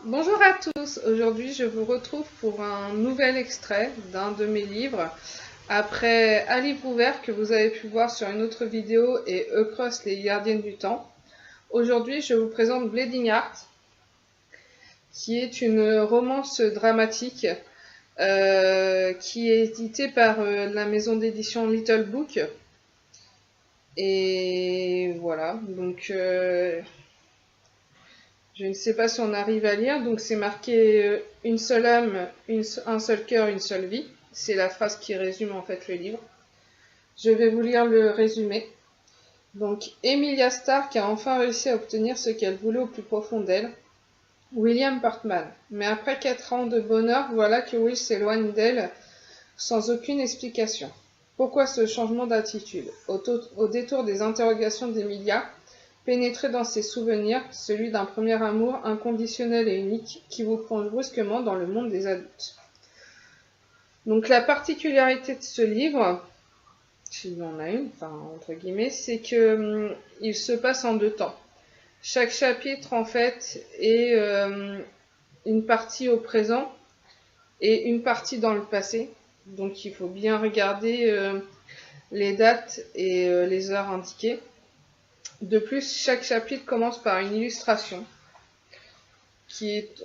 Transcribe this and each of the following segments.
Bonjour à tous, aujourd'hui je vous retrouve pour un nouvel extrait d'un de mes livres. Après Un livre ouvert que vous avez pu voir sur une autre vidéo et Across les gardiennes du temps, aujourd'hui je vous présente Bleeding Heart, qui est une romance dramatique qui est éditée par la maison d'édition Little Book. Et voilà, donc je ne sais pas si on arrive à lire, donc c'est marqué une seule âme, un seul cœur, une seule vie. C'est la phrase qui résume en fait le livre. Je vais vous lire le résumé. Donc, Emilia Stark a enfin réussi à obtenir ce qu'elle voulait au plus profond d'elle, William Portman. Mais après 4 ans de bonheur, voilà que Will s'éloigne d'elle sans aucune explication. Pourquoi ce changement d'attitude? Au détour des interrogations d'Emilia, pénétrez dans ses souvenirs, celui d'un premier amour inconditionnel et unique qui vous plonge brusquement dans le monde des adultes. Donc la particularité de ce livre, s'il y en a une, enfin entre guillemets, c'est que il se passe en 2 temps. Chaque chapitre en fait est une partie au présent et une partie dans le passé. Donc il faut bien regarder les dates et les heures indiquées. De plus, chaque chapitre commence par une illustration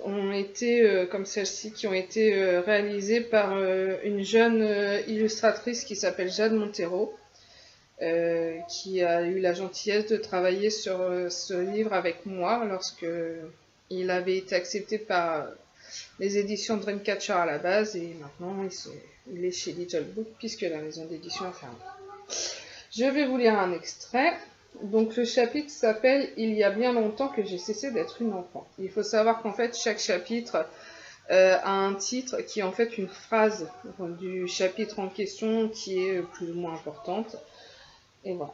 ont été, comme celle-ci, qui ont été réalisées par une jeune illustratrice qui s'appelle Jade Montero, qui a eu la gentillesse de travailler sur ce livre avec moi lorsque il avait été accepté par les éditions Dreamcatcher à la base, et maintenant il est chez Little Book puisque la maison d'édition a fermé. Je vais vous lire un extrait. Donc le chapitre s'appelle « Il y a bien longtemps que j'ai cessé d'être une enfant ». Il faut savoir qu'en fait chaque chapitre a un titre qui est en fait une phrase du chapitre en question qui est plus ou moins importante. Et voilà.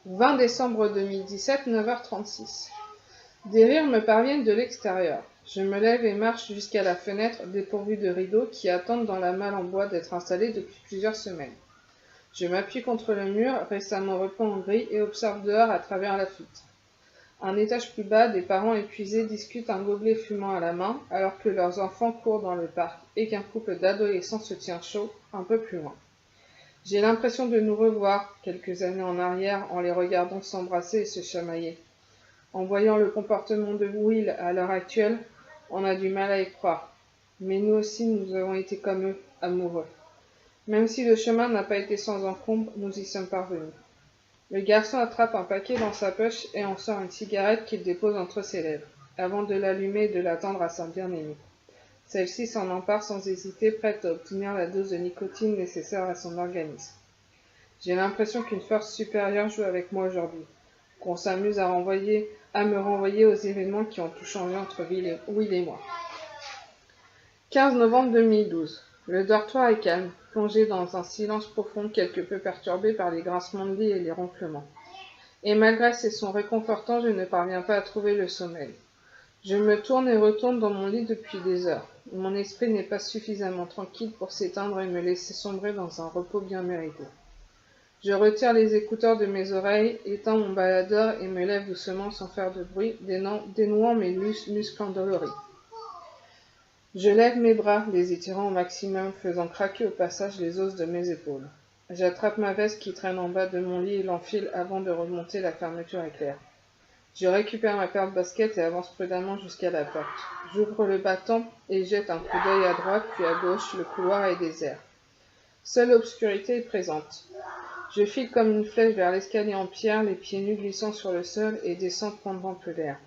20 décembre 2017, 9h36. Des rires me parviennent de l'extérieur. Je me lève et marche jusqu'à la fenêtre dépourvue de rideaux qui attendent dans la malle en bois d'être installée depuis plusieurs semaines. Je m'appuie contre le mur, récemment repeint en gris, et observe dehors à travers la fuite. Un étage plus bas, des parents épuisés discutent un gobelet fumant à la main, alors que leurs enfants courent dans le parc, et qu'un couple d'adolescents se tient chaud, un peu plus loin. J'ai l'impression de nous revoir, quelques années en arrière, en les regardant s'embrasser et se chamailler. En voyant le comportement de Will à l'heure actuelle, on a du mal à y croire. Mais nous aussi, nous avons été comme eux, amoureux. Même si le chemin n'a pas été sans encombre, nous y sommes parvenus. Le garçon attrape un paquet dans sa poche et en sort une cigarette qu'il dépose entre ses lèvres, avant de l'allumer et de l'attendre à sa bien-aimée. Celle-ci s'en empare sans hésiter, prête à obtenir la dose de nicotine nécessaire à son organisme. J'ai l'impression qu'une force supérieure joue avec moi aujourd'hui, qu'on s'amuse à me renvoyer aux événements qui ont tout changé entre Will et moi. 15 novembre 2012. Le dortoir est calme, plongé dans un silence profond quelque peu perturbé par les grincements de lit et les ronflements. Et malgré ces sons réconfortants, je ne parviens pas à trouver le sommeil. Je me tourne et retourne dans mon lit depuis des heures. Mon esprit n'est pas suffisamment tranquille pour s'éteindre et me laisser sombrer dans un repos bien mérité. Je retire les écouteurs de mes oreilles, éteins mon baladeur et me lève doucement sans faire de bruit, dénouant mes muscles endoloris. Je lève mes bras, les étirant au maximum, faisant craquer au passage les os de mes épaules. J'attrape ma veste qui traîne en bas de mon lit et l'enfile avant de remonter la fermeture éclair. Je récupère ma paire de baskets et avance prudemment jusqu'à la porte. J'ouvre le battant et jette un coup d'œil à droite puis à gauche, le couloir est désert. Seule obscurité est présente. Je file comme une flèche vers l'escalier en pierre, les pieds nus glissant sur le sol et descends prendre un peu d'air.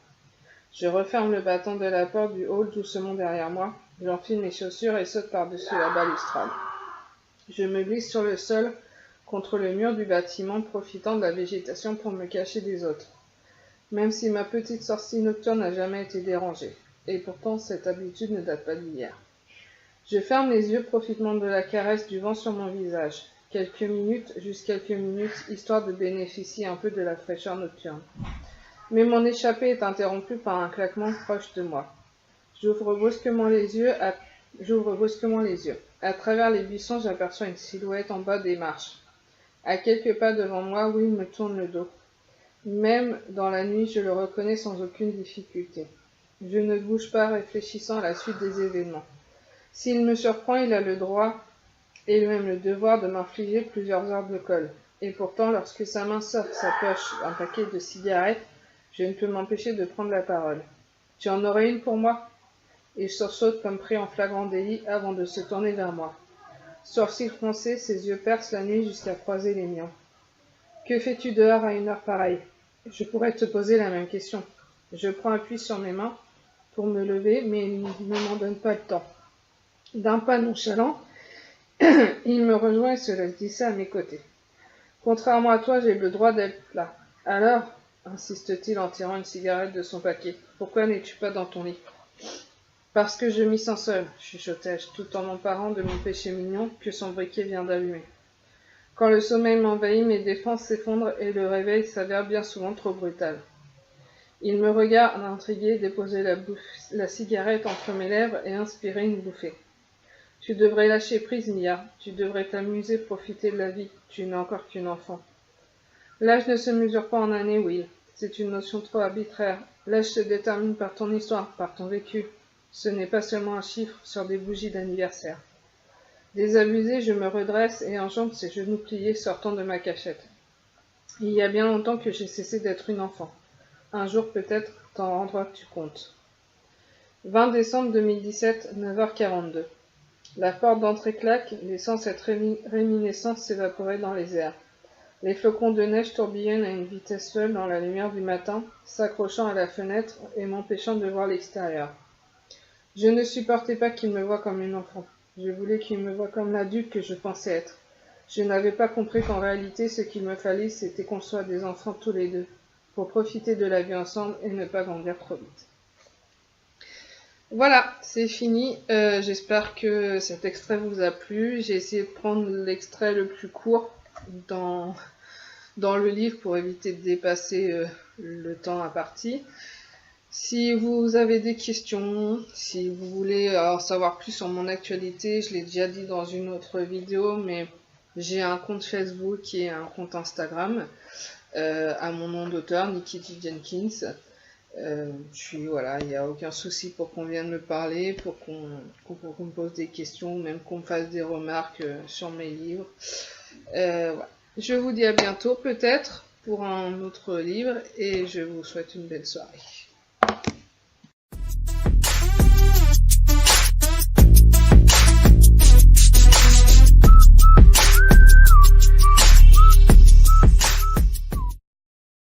Je referme le battant de la porte du hall doucement derrière moi, j'enfile mes chaussures et saute par-dessus la balustrade. Je me glisse sur le sol, contre le mur du bâtiment, profitant de la végétation pour me cacher des autres. Même si ma petite sortie nocturne n'a jamais été dérangée, et pourtant cette habitude ne date pas d'hier. Je ferme les yeux, profitant de la caresse du vent sur mon visage. Juste quelques minutes, histoire de bénéficier un peu de la fraîcheur nocturne. Mais mon échappée est interrompue par un claquement proche de moi. J'ouvre brusquement les yeux. À travers les buissons, j'aperçois une silhouette en bas des marches. À quelques pas devant moi, Will me tourne le dos. Même dans la nuit, je le reconnais sans aucune difficulté. Je ne bouge pas, réfléchissant à la suite des événements. S'il me surprend, il a le droit et même le devoir de m'infliger plusieurs heures de colle. Et pourtant, lorsque sa main sort de sa poche un paquet de cigarettes, je ne peux m'empêcher de prendre la parole. « Tu en aurais une pour moi ?» Il sursaute comme pris en flagrant délit avant de se tourner vers moi. Sourcils froncés, ses yeux percent la nuit jusqu'à croiser les miens. « Que fais-tu dehors à une heure pareille ?» Je pourrais te poser la même question. Je prends appui sur mes mains pour me lever, mais il ne m'en donne pas le temps. D'un pas nonchalant, il me rejoint et se laisse glisser à mes côtés. Contrairement à toi, j'ai le droit d'être là. Alors, insiste-t-il en tirant une cigarette de son paquet, pourquoi n'es-tu pas dans ton lit? Parce que je m'y sens seul, chuchotai-je, tout en m'emparant de mon péché mignon que son briquet vient d'allumer. Quand le sommeil m'envahit, mes défenses s'effondrent et le réveil s'avère bien souvent trop brutal. Il me regarde intrigué, déposer la cigarette entre mes lèvres et inspirer une bouffée. Tu devrais lâcher prise, Mia. Tu devrais t'amuser, profiter de la vie. Tu n'es encore qu'une enfant. L'âge ne se mesure pas en années, Will. C'est une notion trop arbitraire. L'âge se détermine par ton histoire, par ton vécu. Ce n'est pas seulement un chiffre sur des bougies d'anniversaire. Désabusé, je me redresse et enjambe ses genoux pliés sortant de ma cachette. Il y a bien longtemps que j'ai cessé d'être une enfant. Un jour peut-être t'en rendras-tu compte. 20 décembre 2017, 9h42. La porte d'entrée claque, laissant cette réminiscence s'évaporer dans les airs. Les flocons de neige tourbillonnent à une vitesse folle dans la lumière du matin, s'accrochant à la fenêtre et m'empêchant de voir l'extérieur. Je ne supportais pas qu'il me voie comme une enfant. Je voulais qu'il me voie comme l'adulte que je pensais être. Je n'avais pas compris qu'en réalité, ce qu'il me fallait, c'était qu'on soit des enfants tous les deux, pour profiter de la vie ensemble et ne pas grandir trop vite. Voilà, c'est fini. J'espère que cet extrait vous a plu. J'ai essayé de prendre l'extrait le plus court dans le livre pour éviter de dépasser le temps imparti. Si vous avez des questions, si vous voulez en savoir plus sur mon actualité, je l'ai déjà dit dans une autre vidéo, mais j'ai un compte Facebook et un compte Instagram à mon nom d'auteur, Nikki G. Jenkins. Voilà, il n'y a aucun souci pour qu'on vienne me parler, pour qu'on me pose des questions, même qu'on me fasse des remarques sur mes livres. Voilà. Je vous dis à bientôt peut-être pour un autre livre et je vous souhaite une belle soirée.